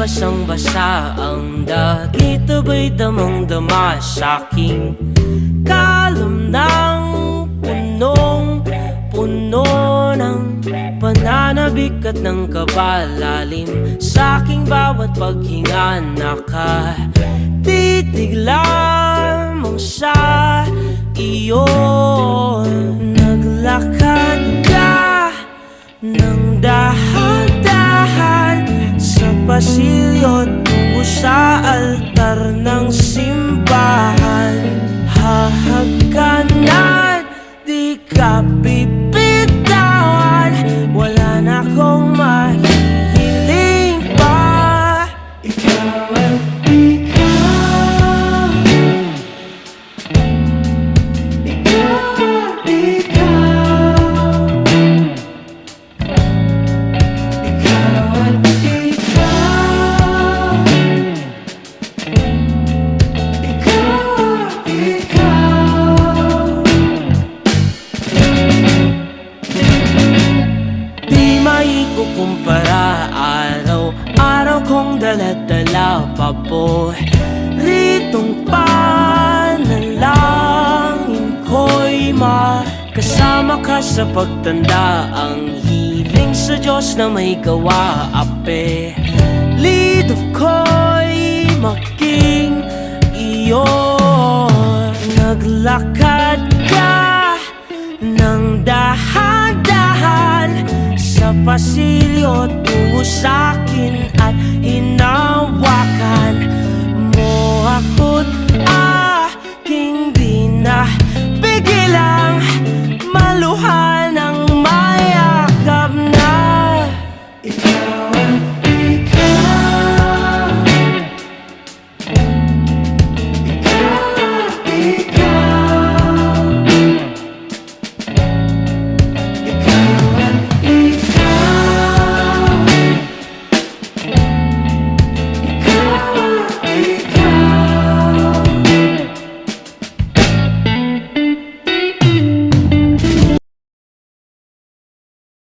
basang-basa ang dagit, abay damang-dama sa'king kalam ng punong-puno ng pananabik at ng kabalalim. Sa'king bawat paghinga nakatitig lamang sa iyo. Naglakad ka ng dahan-dahan sa pasilyo tungo sa altar ng simbahan. Hahagkanan, di ka bibitawan, wala na akong mahihiling pa. Ikaw at ikaw, ikaw at ikaw, ikaw at ikaw, ikaw at ikaw. Di maikukumpara, araw-araw kong dala-dala paboritong panalangin ko'y makasama ka sa pagtanda. Ang hiling sa Diyos na may gawa, apelido ko'y maging iyo. Naglakad ka ng dahan-dahan sa pasilyo tungo sa'kin at hinaw